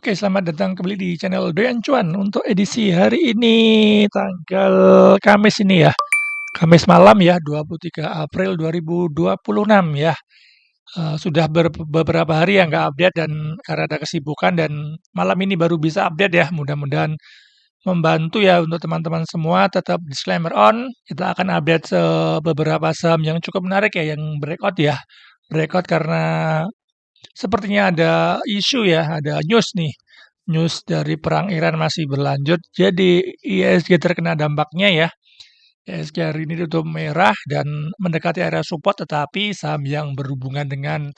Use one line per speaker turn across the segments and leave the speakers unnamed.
Oke, selamat datang kembali di channel Doyan Cuan untuk edisi hari ini tanggal Kamis ini ya. Kamis malam ya, 23 April 2026 ya. Sudah beberapa hari ya nggak update dan karena ada kesibukan dan malam ini baru bisa update ya. Mudah-mudahan membantu ya untuk teman-teman semua. Tetap disclaimer on, kita akan update beberapa saham yang cukup menarik ya, yang breakout ya. Breakout karena sepertinya ada isu ya, ada news nih. News dari perang Iran masih berlanjut. Jadi IHSG terkena dampaknya ya. IHSG hari ini tutup merah dan mendekati area support, tetapi saham yang berhubungan dengan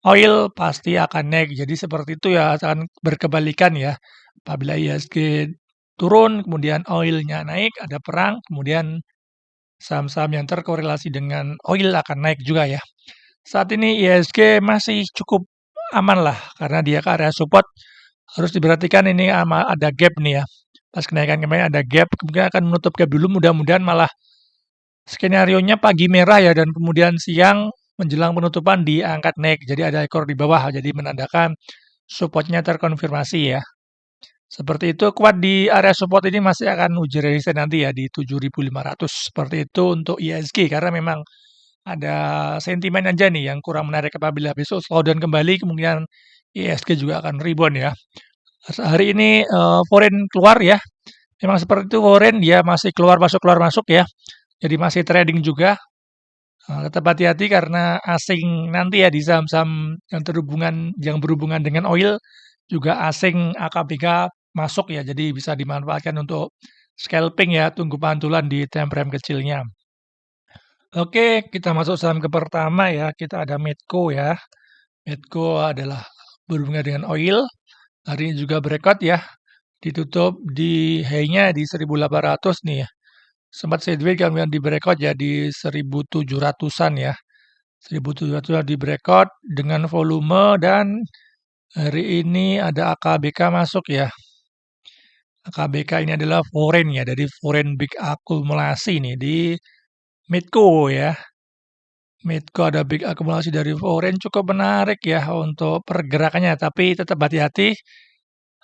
oil pasti akan naik. Jadi seperti itu ya, akan berkebalikan ya. Apabila IHSG turun, kemudian oilnya naik, ada perang, kemudian saham-saham yang terkorelasi dengan oil akan naik juga ya. Saat ini IHSG masih cukup aman lah karena dia ke area support. Harus diperhatikan ini ada gap nih ya. Pas kenaikan kemarin ada gap, kemudian akan menutup gap dulu, mudah-mudahan malah skenarionya pagi merah ya dan kemudian siang menjelang penutupan diangkat naik. Jadi ada ekor di bawah, jadi menandakan supportnya terkonfirmasi ya. Seperti itu, kuat di area support ini masih akan uji resisten nanti ya di 7.500. Seperti itu untuk IHSG karena memang ada sentimen aja nih yang kurang menarik. Apabila besok slowdown kembali, kemungkinan IHSG juga akan rebound ya. Hari ini foreign keluar ya. Memang seperti itu, foreign dia masih keluar masuk ya. Jadi masih trading juga. Tetap hati-hati karena asing nanti ya di saham-saham yang berhubungan dengan oil juga asing AKBK masuk ya. Jadi bisa dimanfaatkan untuk scalping ya, tunggu pantulan di time frame kecilnya. Oke, kita masuk saham ke pertama ya. Kita ada Medco ya. Medco adalah berhubungan dengan oil. Hari ini juga breakout ya. Ditutup di high-nya di 1.800 nih ya. Sempat sideways kemudian di breakout ya di 1.700-an ya. 1.700 di breakout dengan volume dan hari ini ada AKBK masuk ya. AKBK ini adalah foreign ya, dari foreign big akumulasi nih di Medco ya. Medco ada big akumulasi dari foreign, cukup menarik ya untuk pergerakannya, tapi tetap hati-hati,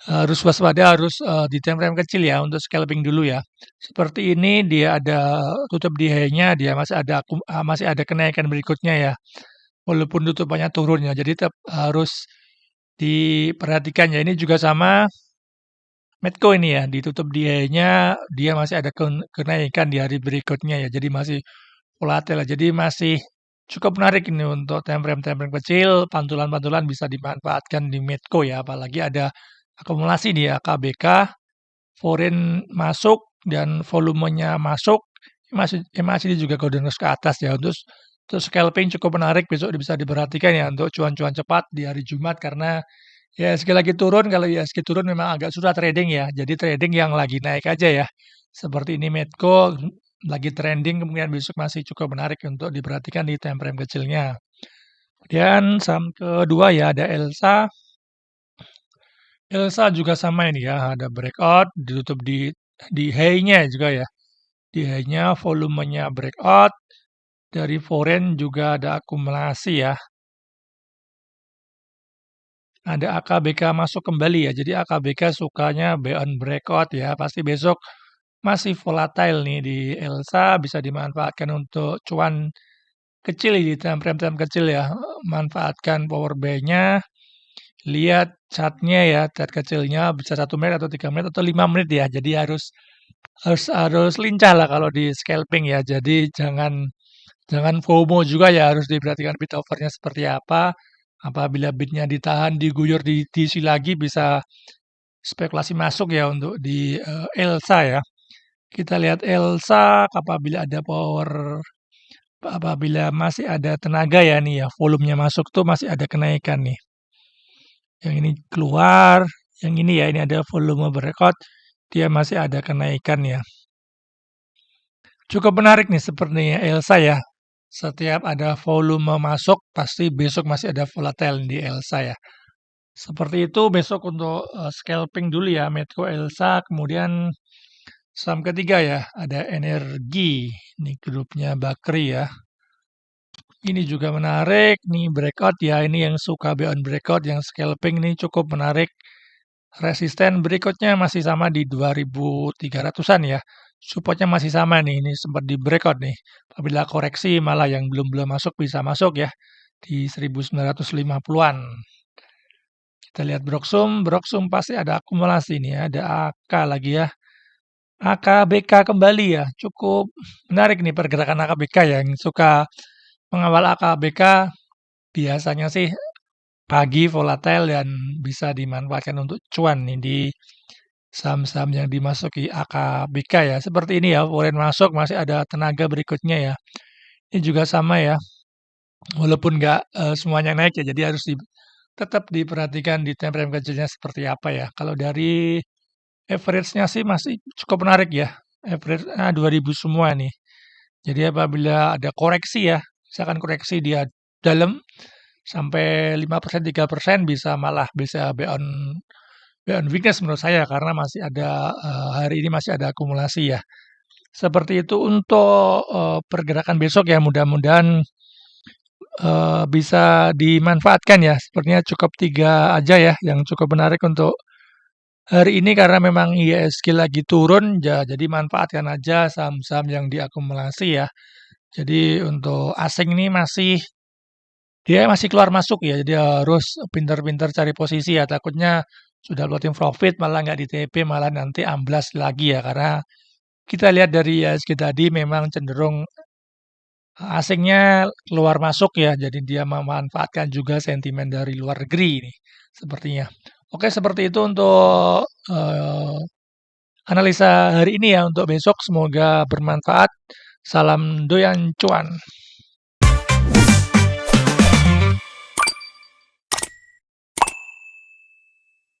harus waspada, harus di time frame kecil ya untuk scalping dulu ya. Seperti ini dia ada tutup di high-nya, dia masih ada kenaikan berikutnya ya. Walaupun tutupannya turun ya, jadi tetap harus diperhatikan ya. Ini juga sama Medco ini ya, ditutup di high-nya, dia masih ada kenaikan di hari berikutnya ya. Jadi masih volatil ya. Jadi masih cukup menarik ini untuk time frame kecil, pantulan-pantulan bisa dimanfaatkan di Medco ya. Apalagi ada akumulasi di AKBK, foreign masuk dan volumenya masuk, masih juga golden cross ke atas ya. Untuk scalping cukup menarik, besok bisa diperhatikan ya untuk cuan-cuan cepat di hari Jumat karena ya sekali lagi turun, kalau IHSG turun memang agak susah trading ya. Jadi trading yang lagi naik aja ya. Seperti ini Medco lagi trending, kemudian besok masih cukup menarik untuk diperhatikan di time frame kecilnya. Kemudian saham kedua ya ada Elsa. Elsa juga sama ini ya, ada breakout, ditutup di high-nya juga ya. Di high-nya volumenya breakout, dari foreign juga ada akumulasi ya. Ada AKBK masuk kembali ya. Jadi AKBK sukanya buy on breakout ya. Pasti besok masih volatile nih di Elsa, bisa dimanfaatkan untuk cuan kecil di time frame kecil ya. Manfaatkan power buy-nya, lihat chartnya ya, chart kecilnya bisa 1 menit atau 3 menit atau 5 menit ya. Jadi harus lincah lah kalau di scalping ya. Jadi jangan jangan FOMO juga ya, harus diperhatikan bid offernya seperti apa. Apabila bidnya ditahan, diguyur, diisi lagi bisa spekulasi masuk ya untuk di Elsa ya. Kita lihat Elsa apabila masih ada tenaga ya nih ya, volumenya masuk tuh masih ada kenaikan nih. Yang ini keluar, yang ini ya, ini ada volume breakout, dia masih ada kenaikan ya. Cukup menarik nih sepertinya Elsa ya. Setiap ada volume masuk, pasti besok masih ada volatile di Elsa ya. Seperti itu besok untuk scalping dulu ya, Medco Elsa, kemudian saham ketiga ya, ada energi, ini grupnya Bakri ya. Ini juga menarik, nih breakout ya, ini yang suka beyond breakout, yang scalping ini cukup menarik. Resisten berikutnya masih sama di 2.300-an ya. Supportnya masih sama nih, ini sempat di breakout nih. Apabila koreksi malah yang belum masuk bisa masuk ya di 1950-an. Kita lihat Broksum pasti ada akumulasi nih ya, ada AK lagi ya. AKBK kembali ya, cukup menarik nih pergerakan AKBK ya. Yang suka mengawal AKBK biasanya sih pagi volatile dan bisa dimanfaatkan untuk cuan nih di saham-saham yang dimasuki AKBK ya. Seperti ini ya, Warren masuk masih ada tenaga berikutnya ya. Ini juga sama ya, walaupun nggak semuanya naik ya, jadi harus tetap diperhatikan di time frame kecilnya seperti apa ya. Kalau dari average-nya sih masih cukup menarik ya. Average 2000 semua nih. Jadi apabila ada koreksi ya, misalkan koreksi dia dalam sampai 5% 3% bisa malah bisa beyond weakness menurut saya karena masih ada hari ini masih ada akumulasi ya. Seperti itu untuk pergerakan besok ya mudah-mudahan bisa dimanfaatkan ya. Sepertinya cukup 3 aja ya yang cukup menarik untuk hari ini karena memang IHSG lagi turun ya, jadi manfaatkan aja saham-saham yang diakumulasi ya. Jadi untuk asing ini dia masih keluar masuk ya, jadi harus pintar-pintar cari posisi ya. Takutnya sudah floating profit malah nggak di TP malah nanti amblas lagi ya karena kita lihat dari IHSG tadi memang cenderung asingnya keluar masuk ya, jadi dia memanfaatkan juga sentimen dari luar negeri ini sepertinya. Oke, seperti itu untuk analisa hari ini ya untuk besok. Semoga bermanfaat. Salam doyan cuan.